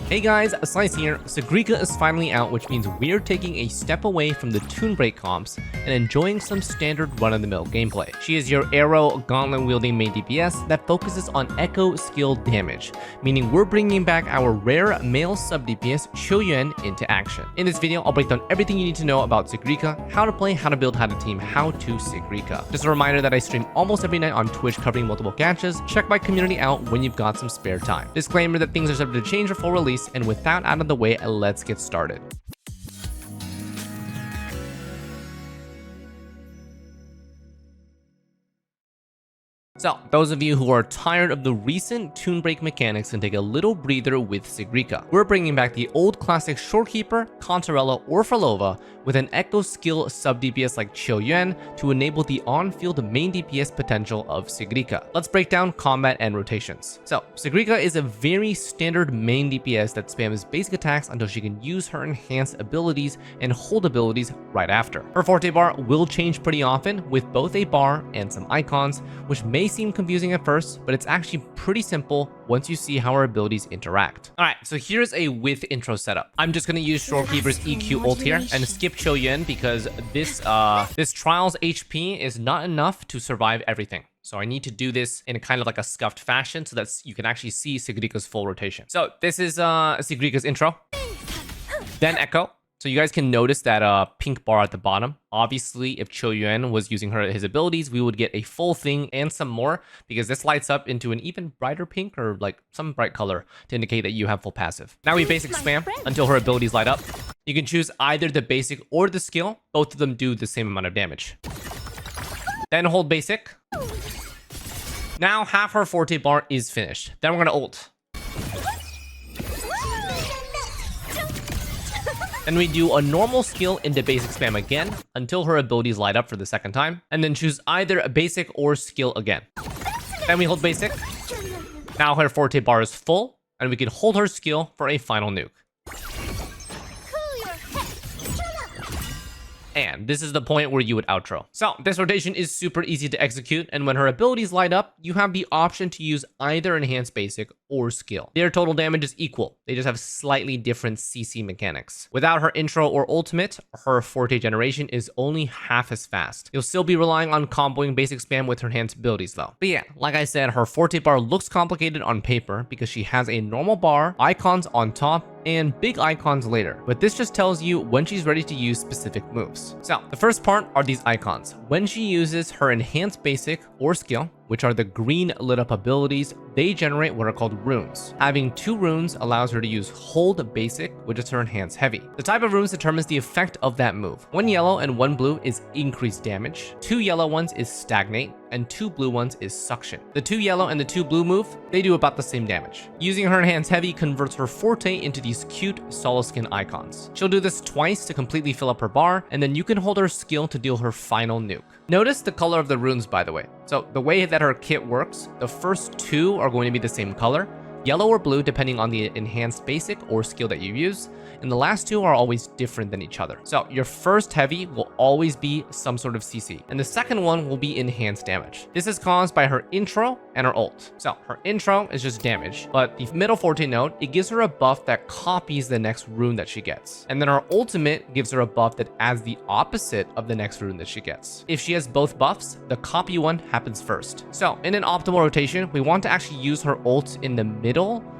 Hey guys, Xlice here. Sigrika is finally out, which means we're taking a step away from the Toon Break comps and enjoying some standard run-of-the-mill gameplay. She is your arrow gauntlet-wielding main DPS that focuses on echo skill damage, meaning we're bringing back our rare male sub-DPS Qiuyuan into action. In this video, I'll break down everything you need to know about Sigrika, how to play, how to build, how to team, how to Sigrika. Just a reminder that I stream almost every night on Twitch covering multiple gaches. Check my community out when you've got some spare time. Disclaimer that things are subject to change before release, and with that out of the way, let's get started. So, those of you who are tired of the recent Toon Break mechanics can take a little breather with Sigrika. We're bringing back the old classic Shorekeeper, Contarella, or Phrolova with an echo skill sub-DPS like Qiuyuan to enable the on-field main DPS potential of Sigrika. Let's break down combat and rotations. So, Sigrika is a very standard main DPS that spams basic attacks until she can use her enhanced abilities and hold abilities right after. Her Forte bar will change pretty often with both a bar and some icons, which may seem confusing at first, but it's actually pretty simple once you see how our abilities interact. Alright, so here's a with intro setup. I'm just going to use Shorekeeper's EQ ult here and skip Qiuyuan because this trial's HP is not enough to survive everything. So I need to do this in a kind of like a scuffed fashion so that you can actually see Sigrika's full rotation. So this is Sigrika's intro, then echo. So you guys can notice that pink bar at the bottom. Obviously, if Qiuyuan was using his abilities, we would get a full thing and some more because this lights up into an even brighter pink or like some bright color to indicate that you have full passive. Now we basic spam until her abilities light up. You can choose either the basic or the skill. Both of them do the same amount of damage. Then hold basic. Now half her Forte bar is finished. Then we're going to ult. Then we do a normal skill into basic spam again until her abilities light up for the second time, and then choose either a basic or skill again. Then we hold basic. Now her Forte bar is full, and we can hold her skill for a final nuke. And this is the point where you would outro. So this rotation is super easy to execute, and when her abilities light up, you have the option to use either enhanced basic or skill. Their total damage is equal. They just have slightly different CC mechanics. Without her intro or ultimate, her Forte generation is only half as fast. You'll still be relying on comboing basic spam with her enhanced abilities though. But yeah, like I said, her Forte bar looks complicated on paper because she has a normal bar, icons on top, and big icons later, but this just tells you when she's ready to use specific moves. So the first part are these icons. When she uses her enhanced basic or skill, which are the green lit up abilities, they generate what are called runes. Having 2 runes allows her to use hold basic, which is her enhanced heavy. The type of runes determines the effect of that move. 1 yellow and 1 blue is increased damage, 2 yellow ones is stagnate, and 2 blue ones is suction. The 2 yellow and the 2 blue move, they do about the same damage. Using her enhanced heavy converts her Forte into these cute solo skin icons. She'll do this twice to completely fill up her bar, and then you can hold her skill to deal her final nuke. Notice the color of the runes, by the way. So the way that her kit works, the first 2 are going to be the same color, yellow or blue depending on the enhanced basic or skill that you use, and the last 2 are always different than each other. So your first heavy will always be some sort of CC, and the second one will be enhanced damage. This is caused by her intro and her ult. So her intro is just damage, but the middle Forte node, it gives her a buff that copies the next rune that she gets. And then her ultimate gives her a buff that adds the opposite of the next rune that she gets. If she has both buffs, the copy one happens first. So in an optimal rotation, we want to actually use her ult in the middle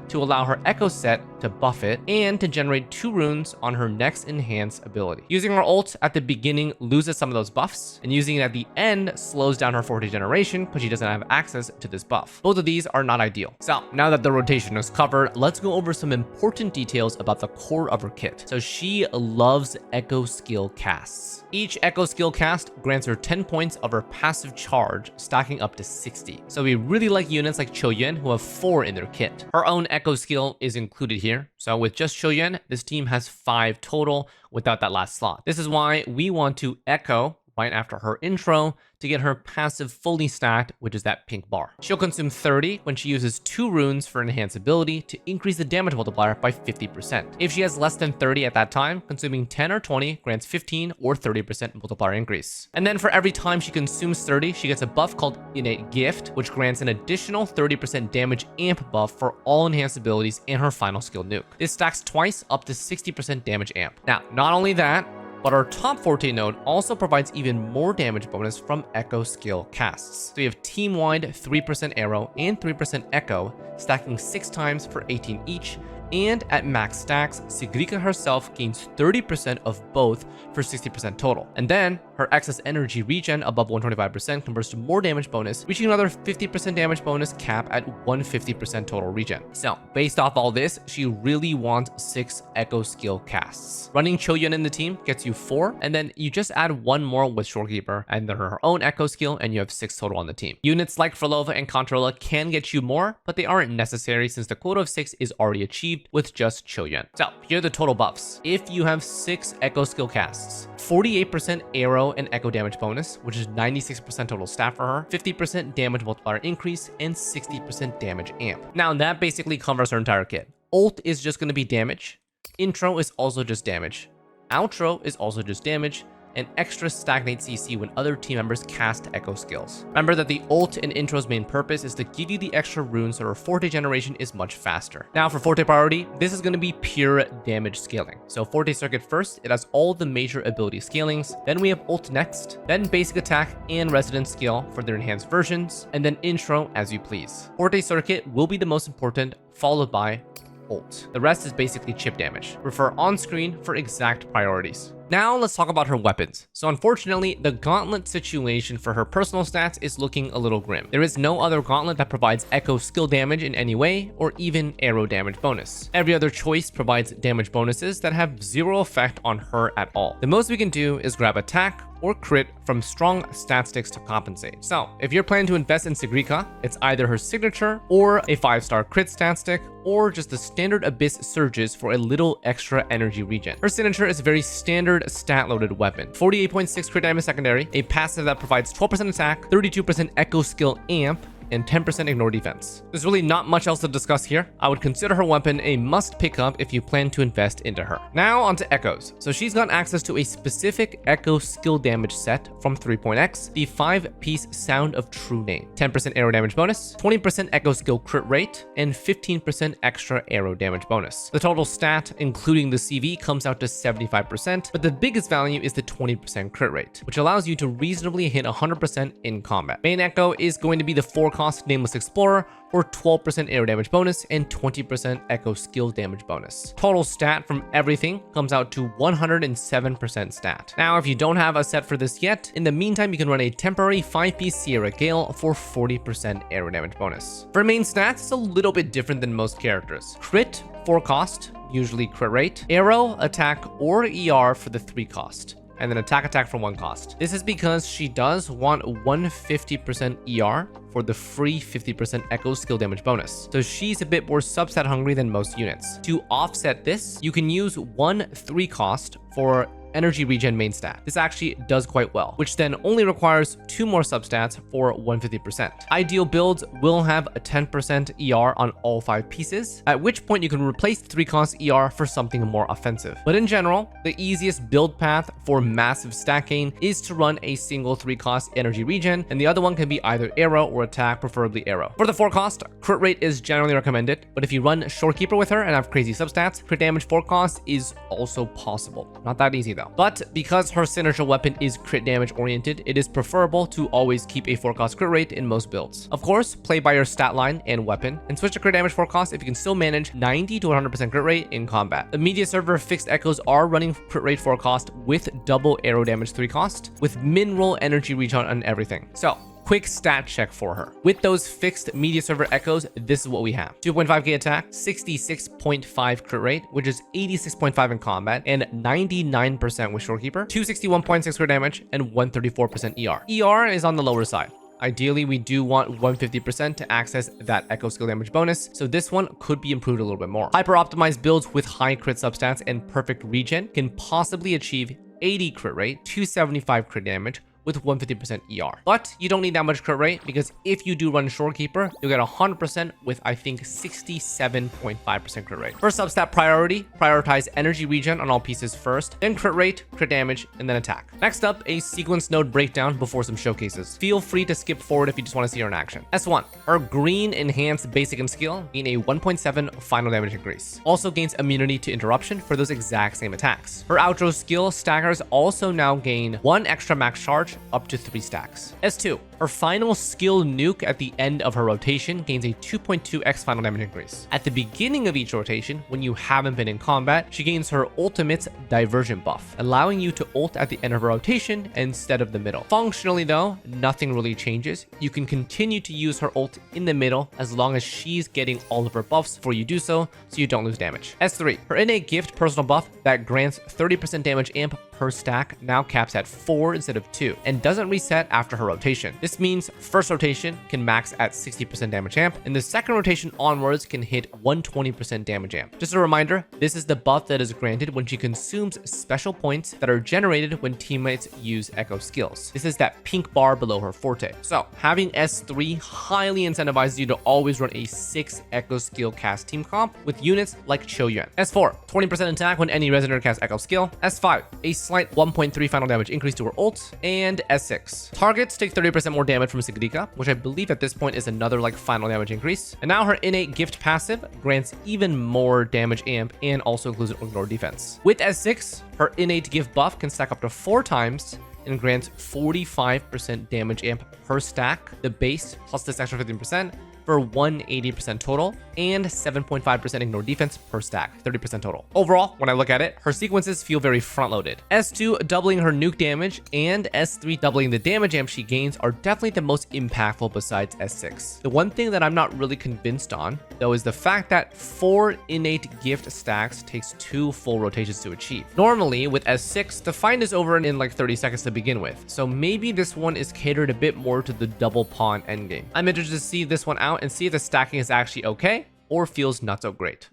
to allow her echo set to buff it and to generate 2 runes on her next enhanced ability. Using her ult at the beginning loses some of those buffs, and using it at the end slows down her Forte generation because she doesn't have access to this buff. Both of these are not ideal. So now that the rotation is covered, let's go over some important details about the core of her kit. So she loves echo skill casts. Each echo skill cast grants her 10 points of her passive charge, stacking up to 60. So we really like units like Qiuyuan who have 4 in their kit. Her own echo skill is included here. So with just Qiuyuan, this team has 5 total without that last slot. This is why we want to echo right after her intro to get her passive fully stacked, which is that pink bar. She'll consume 30 when she uses 2 runes for enhance ability to increase the damage multiplier by 50%. If she has less than 30 at that time, consuming 10 or 20 grants 15 or 30% multiplier increase. And then for every time she consumes 30, she gets a buff called Innate Gift, which grants an additional 30% damage amp buff for all enhanced abilities and her final skill nuke. This stacks twice up to 60% damage amp. Now, not only that, but our top Forte node also provides even more damage bonus from Echo skill casts. So you have team-wide 3% arrow and 3% echo, stacking 6 times for 18 each, and at max stacks, Sigrika herself gains 30% of both for 60% total. And then her excess energy regen above 125% converts to more damage bonus, reaching another 50% damage bonus cap at 150% total regen. So based off all this, she really wants 6 echo skill casts. Running Qiuyuan in the team gets you 4, and then you just add 1 more with Shorekeeper and then her own echo skill, and you have 6 total on the team. Units like Phrolova and Controller can get you more, but they aren't necessary since the quota of 6 is already achieved with just Qiuyuan. So here are the total buffs. If you have 6 echo skill casts, 48% arrow and echo damage bonus, which is 96% total stat for her, 50% damage multiplier increase, and 60% damage amp. Now that basically covers her entire kit. Ult is just going to be damage. Intro is also just damage. Outro is also just damage, and extra stagnate CC when other team members cast echo skills. Remember that the ult and intro's main purpose is to give you the extra runes so her Forte generation is much faster. Now for Forte priority, this is going to be pure damage scaling. So Forte circuit first, it has all the major ability scalings, then we have ult next, then basic attack and resident skill for their enhanced versions, and then intro as you please. Forte circuit will be the most important, followed by ult. The rest is basically chip damage. Refer on screen for exact priorities. Now let's talk about her weapons. So unfortunately, the gauntlet situation for her personal stats is looking a little grim. There is no other gauntlet that provides echo skill damage in any way, or even arrow damage bonus. Every other choice provides damage bonuses that have 0 effect on her at all. The most we can do is grab attack or crit from strong stat sticks to compensate. So if you're planning to invest in Sigrika, it's either her signature or a 5-star crit stat stick, or just the standard abyss surges for a little extra energy regen. Her signature is a very standard stat loaded weapon. 48.6 crit damage secondary, a passive that provides 12% attack, 32% echo skill amp, and 10% ignore defense. There's really not much else to discuss here. I would consider her weapon a must pick up if you plan to invest into her. Now onto echoes. So she's got access to a specific echo skill damage set from 3.x, the 5-piece Sound of True Name. 10% arrow damage bonus, 20% echo skill crit rate, and 15% extra arrow damage bonus. The total stat, including the CV, comes out to 75%, but the biggest value is the 20% crit rate, which allows you to reasonably hit 100% in combat. Main echo is going to be the 4-cost Nameless Explorer for 12% arrow damage bonus and 20% echo skill damage bonus. Total stat from everything comes out to 107% stat. Now, if you don't have a set for this yet, in the meantime, you can run a temporary 5-piece Sierra Gale for 40% arrow damage bonus. For main stats, it's a little bit different than most characters. Crit, 4-cost, usually crit rate, arrow, attack, or ER for the 3-cost. And then attack for 1 cost. This is because she does want 150% ER for the free 50% echo skill damage bonus. So she's a bit more substat hungry than most units. To offset this, you can use 1 3-cost for energy regen main stat. This actually does quite well, which then only requires 2 more substats for 150%. Ideal builds will have a 10% ER on all 5 pieces, at which point you can replace the 3-cost ER for something more offensive. But in general, the easiest build path for massive stat gain is to run a single 3-cost energy regen, and the other one can be either arrow or attack, preferably arrow. For the 4-cost, crit rate is generally recommended, but if you run Shorekeeper with her and have crazy substats, crit damage 4-cost is also possible. Not that easy though. But because her signature weapon is crit damage oriented, it is preferable to always keep a 4-cost crit rate in most builds. Of course, play by your stat line and weapon, and switch to crit damage 4-cost if you can still manage 90 to 100% crit rate in combat. The media server fixed echoes are running crit rate 4-cost with double arrow damage 3-cost, with min-roll energy regen on everything. So quick stat check for her. With those fixed media server echoes, this is what we have. 2.5k attack, 66.5 crit rate, which is 86.5 in combat, and 99% with Shorekeeper, 261.6 crit damage, and 134% ER. ER is on the lower side. Ideally, we do want 150% to access that echo skill damage bonus, so this one could be improved a little bit more. Hyper-optimized builds with high crit substats and perfect regen can possibly achieve 80 crit rate, 275 crit damage, with 150% ER. But you don't need that much crit rate because if you do run Shorekeeper, you'll get 100% with I think 67.5% crit rate. First up, stat priority. Prioritize energy regen on all pieces first, then crit rate, crit damage, and then attack. Next up, a sequence node breakdown before some showcases. Feel free to skip forward if you just want to see her in action. S1, her green enhanced basic and skill gain a 1.7 final damage increase. Also gains immunity to interruption for those exact same attacks. Her outro skill stackers also now gain 1 extra max charge up to 3 stacks. S2, her final skill nuke at the end of her rotation gains a 2.2x final damage increase. At the beginning of each rotation, when you haven't been in combat, she gains her ultimate's diversion buff, allowing you to ult at the end of a rotation instead of the middle. Functionally though, nothing really changes. You can continue to use her ult in the middle as long as she's getting all of her buffs before you do so you don't lose damage. S3, her innate gift personal buff that grants 30% damage amp per stack now caps at 4 instead of 2 and doesn't reset after her rotation. This means first rotation can max at 60% damage amp and the second rotation onwards can hit 120% damage amp. Just a reminder, this is the buff that is granted when she consumes special points that are generated when teammates use echo skills. This is that pink bar below her Forte. So having S3 highly incentivizes you to always run a 6 echo skill cast team comp with units like Qiuyuan. S4, 20% attack when any resident casts echo skill. S5, a slight 1.3 final damage increase to her ult. And S6, targets take 30% more damage from Sigrika, which I believe at this point is another like final damage increase. And now her innate gift passive grants even more damage amp and also includes an ignore defense. With S6, her innate gift buff can stack up to 4 times and grants 45% damage amp per stack, the base plus this extra 15%, for 180% total and 7.5% ignore defense per stack, 30% total. Overall, when I look at it, her sequences feel very front-loaded. S2 doubling her nuke damage and S3 doubling the damage amp she gains are definitely the most impactful besides S6. The one thing that I'm not really convinced on, though, is the fact that 4 innate gift stacks takes 2 full rotations to achieve. Normally, with S6, the fight is over in like 30 seconds to begin with, so maybe this one is catered a bit more to the double pawn endgame. I'm interested to see this one out and see if the stacking is actually okay or feels not so great.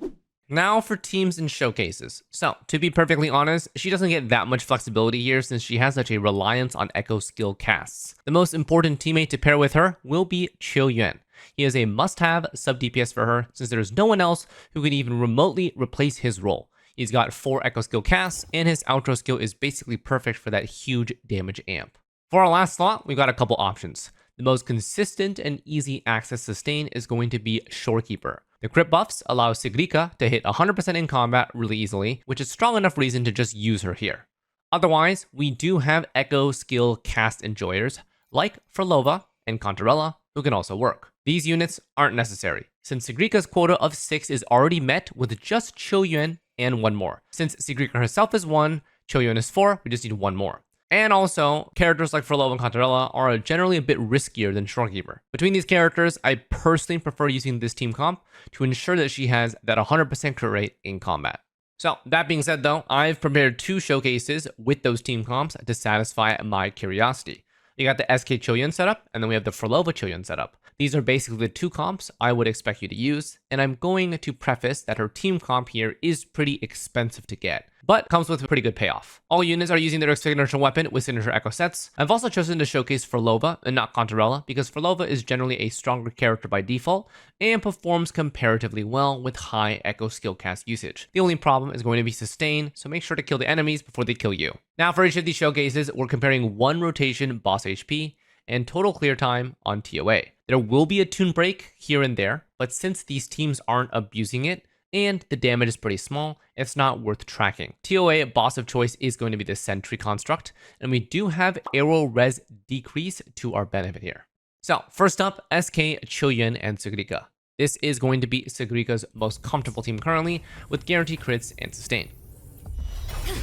Now for teams and showcases. So to be perfectly honest, she doesn't get that much flexibility here since she has such a reliance on echo skill casts. The most important teammate to pair with her will be Qiuyuan. He is a must-have sub DPS for her since there is no one else who can even remotely replace his role. He's got 4 echo skill casts and his outro skill is basically perfect for that huge damage amp. For our last slot, we've got a couple options. The most consistent and easy access sustain is going to be Shorekeeper. The crit buffs allow Sigrika to hit 100% in combat really easily, which is strong enough reason to just use her here. Otherwise, we do have echo skill cast enjoyers like Phrolova and Contarella who can also work. These units aren't necessary, since Sigrika's quota of 6 is already met with just Qiuyuan and 1 more. Since Sigrika herself is 1, Qiuyuan is 4, we just need 1 more. And also, characters like Phrolova and Contarella are generally a bit riskier than Shorekeeper. Between these characters, I personally prefer using this team comp to ensure that she has that 100% crit rate in combat. So, that being said though, I've prepared 2 showcases with those team comps to satisfy my curiosity. You got the SK Qiuyuan setup, and then we have the Phrolova Qiuyuan setup. These are basically the 2 comps I would expect you to use, and I'm going to preface that her team comp here is pretty expensive to get, but comes with a pretty good payoff. All units are using their signature weapon with signature echo sets. I've also chosen to showcase Phrolova and not Contarella because Phrolova is generally a stronger character by default and performs comparatively well with high echo skill cast usage. The only problem is going to be sustain, so make sure to kill the enemies before they kill you. Now for each of these showcases, we're comparing 1 rotation boss HP and total clear time on TOA. There will be a tune break here and there, but since these teams aren't abusing it, and the damage is pretty small, it's not worth tracking. TOA boss of choice is going to be the sentry construct, and we do have arrow res decrease to our benefit here. So first up, SK, Qiuyuan, and Sigrika. This is going to be Sigrika's most comfortable team currently, with guaranteed crits and sustain.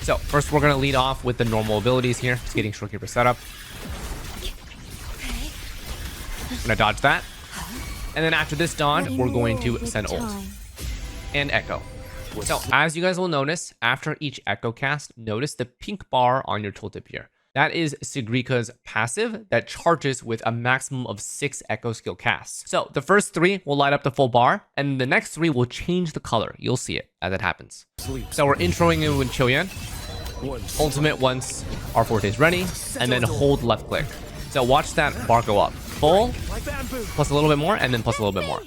So first we're going to lead off with the normal abilities here, just getting Shorekeeper set up. I'm going to dodge that. And then after this dodge, we're going to send ult. And echo. So as you guys will notice, after each echo cast, notice the pink bar on your tooltip here. That is Sigrika's passive that charges with a maximum of 6 echo skill casts. So the first 3 will light up the full bar, and the next 3 will change the color. You'll see it as it happens. So we're introing in with Qiuyuan. ultimate once our Forte is ready, and then hold left click. So watch that bar go up. Full, plus a little bit more, and then plus a little bit more.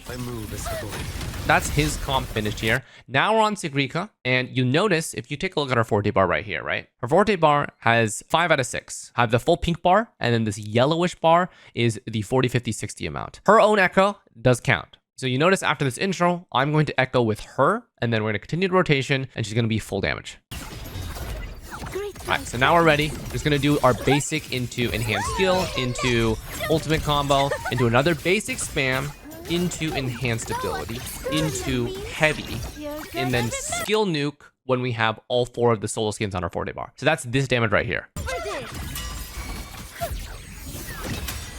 That's his comp finished here. Now we're on Sigrika, and you notice if you take a look at her Forte bar right here, right? Her Forte bar has 5 out of 6. I have the full pink bar, and then this yellowish bar is the 40, 50, 60 amount. Her own echo does count. So you notice after this intro, I'm going to echo with her, and then we're going to continue the rotation, and she's going to be full damage. Alright, so now we're ready. We're just going to do our basic into enhanced skill, into ultimate combo, into another basic spam, into enhanced ability, into heavy, and then skill nuke when we have all 4 of the solo skins on our Forte bar. So that's this damage right here.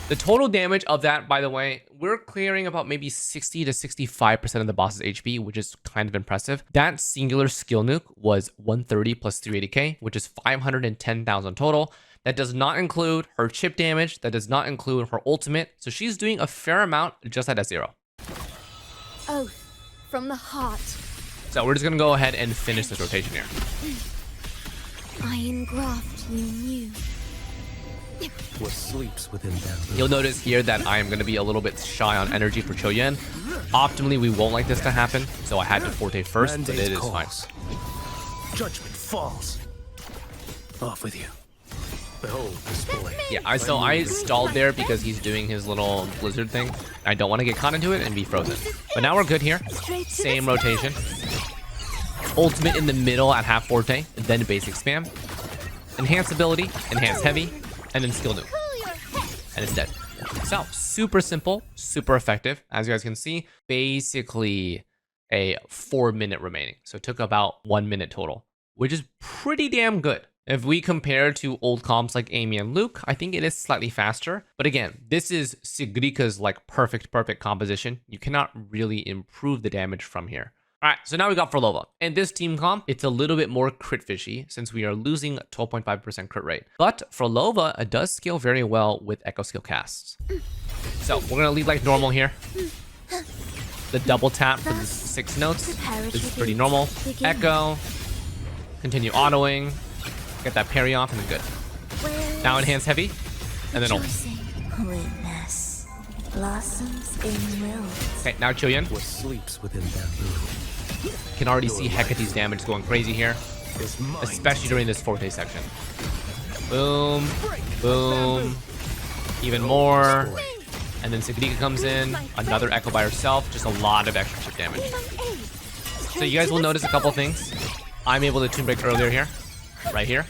The total damage of that, by the way, we're clearing about maybe 60 to 65% of the boss's HP, which is kind of impressive. That singular skill nuke was 130 plus 380k, which is 510,000 total. That does not include her chip damage. That does not include her ultimate. So she's doing a fair amount just at S0. Oh, from the heart. So we're just going to go ahead and finish this rotation here. Iron graft you knew. What sleeps within bamboo. You'll notice here that I am going to be a little bit shy on energy for Qiuyuan. Optimally, we won't like this to happen, so I had to Forte first, but it is fine. Judgment falls. Off with you. Behold this boy. Yeah, I stalled there because he's doing his little blizzard thing. I don't want to get caught into it and be frozen. But now we're good here. Same rotation. Ultimate in the middle at half Forte, then basic spam. Enhance ability, enhance heavy, and then skill nuke. And it's dead. So, super simple, super effective. As you guys can see, basically a 4-minute remaining. So it took about 1 minute total, which is pretty damn good. If we compare to old comps like Amy and Luke, I think it is slightly faster. But again, this is Sigrika's like perfect composition. You cannot really improve the damage from here. All right, so now we got Phrolova. And this team comp, it's a little bit more crit fishy since we are losing 12.5% crit rate. But Phrolova does scale very well with echo skill casts. So we're gonna lead like normal here. The double tap for the 6 notes. This is pretty normal. Echo, continue autoing, get that parry off, and then good. Now enhance heavy, and then ult. Witness blossoms in will. Okay, now Qiuyuan. What sleeps within bamboo. Can already see Hecate's damage going crazy here, especially during this Forte section. Boom, boom, even more. And then Sigrika comes in, another echo by herself, just a lot of extra chip damage. So you guys will notice a couple things. I'm able to toon break earlier here, right here.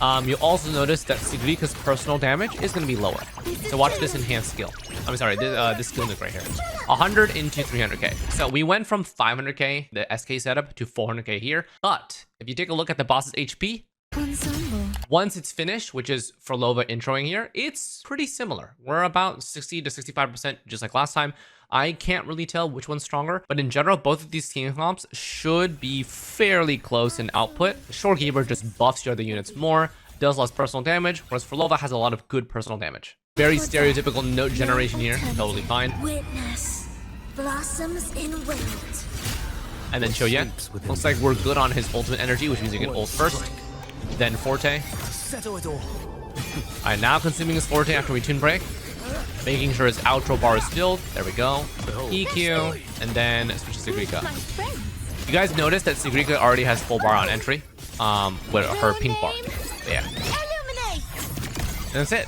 You'll also notice that Sigrika's personal damage is going to be lower. So watch this enhanced skill. I'm sorry, this skill nuke right here. 100 into 300k. So we went from 500k, the SK setup, to 400k here. But if you take a look at the boss's HP, once it's finished, which is Phrolova introing here, it's pretty similar. We're about 60 to 65% just like last time. I can't really tell which one's stronger, but in general, both of these team comps should be fairly close in output. Shorekeeper just buffs your other units more, does less personal damage, whereas Phrolova has a lot of good personal damage. Very stereotypical note generation here, totally fine. Witness blossoms in wilt. And then Qiuyuan, looks like we're good on his ultimate energy, which means you can ult first, then Forte. Alright, now consuming his Forte after we toon break. Making sure his outro bar is filled. There we go. EQ, and then switch to Sigrika. You guys notice that Sigrika already has full bar on entry with her pink bar. Yeah. And that's it.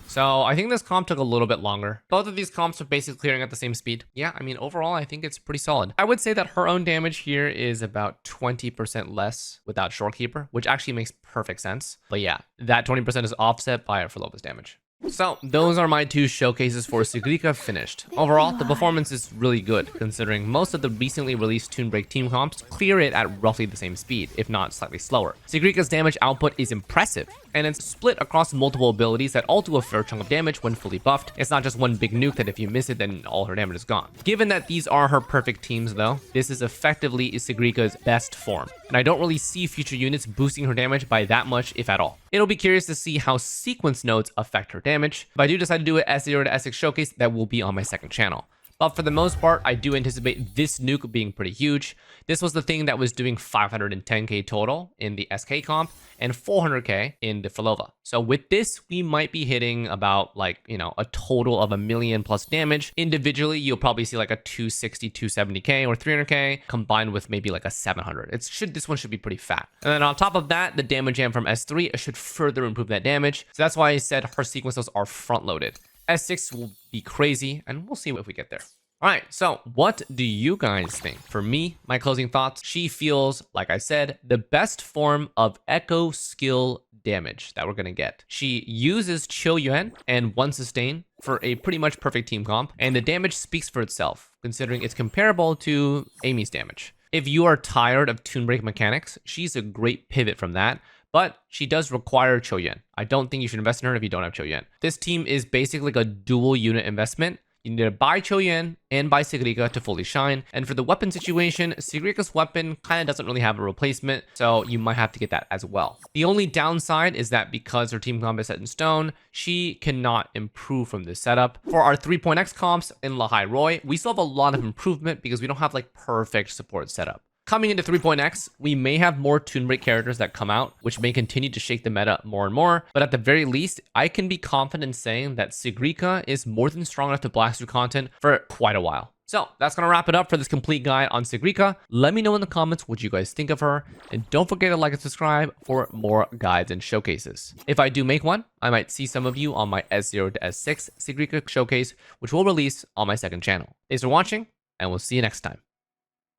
So I think this comp took a little bit longer. Both of these comps are basically clearing at the same speed. Yeah, I mean, overall, I think it's pretty solid. I would say that her own damage here is about 20% less without Shorekeeper, which actually makes perfect sense. But yeah, that 20% is offset by Phrolova's damage. So those are my 2 showcases for Sigrika finished. Overall, the performance is really good, considering most of the recently released Toon Break team comps clear it at roughly the same speed, if not slightly slower. Sigrika's damage output is impressive, and it's split across multiple abilities that all do a fair chunk of damage when fully buffed. It's not just one big nuke that if you miss it, then all her damage is gone. Given that these are her perfect teams though, this is effectively Sigrika's best form, and I don't really see future units boosting her damage by that much, if at all. It'll be curious to see how sequence nodes affect her damage. If I do decide to do an S0 to S6 showcase, that will be on my second channel. But for the most part, I do anticipate this nuke being pretty huge. This was the thing that was doing 510k total in the SK comp and 400k in the Phrolova. So with this, we might be hitting about like, you know, a total of 1 million plus damage. Individually, you'll probably see like a 260, 270k or 300k combined with maybe like a 700. This one should be pretty fat. And then on top of that, the damage jam from S3 should further improve that damage. So that's why I said her sequences are front loaded. S6 will be crazy, and we'll see if we get there. All right, so what do you guys think? For me, my closing thoughts, she feels, like I said, the best form of echo skill damage that we're going to get. She uses Qiuyuan and 1 sustain for a pretty much perfect team comp, and the damage speaks for itself, considering it's comparable to Amy's damage. If you are tired of toon break mechanics, she's a great pivot from that, but she does require Qiuyuan. I don't think you should invest in her if you don't have Qiuyuan. This team is basically like a dual unit investment. You need to buy Qiuyuan and buy Sigrika to fully shine. And for the weapon situation, Sigrika's weapon kind of doesn't really have a replacement, so you might have to get that as well. The only downside is that because her team comp is set in stone, she cannot improve from this setup. For our 3.x comps in Lahai Roy, we still have a lot of improvement because we don't have like perfect support setup. Coming into 3.x, we may have more toon break characters that come out, which may continue to shake the meta more and more, but at the very least, I can be confident in saying that Sigrika is more than strong enough to blast through content for quite a while. So that's going to wrap it up for this complete guide on Sigrika. Let me know in the comments what you guys think of her, and don't forget to like and subscribe for more guides and showcases. If I do make one, I might see some of you on my S0 to S6 Sigrika showcase, which will release on my second channel. Thanks for watching, and we'll see you next time.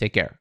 Take care.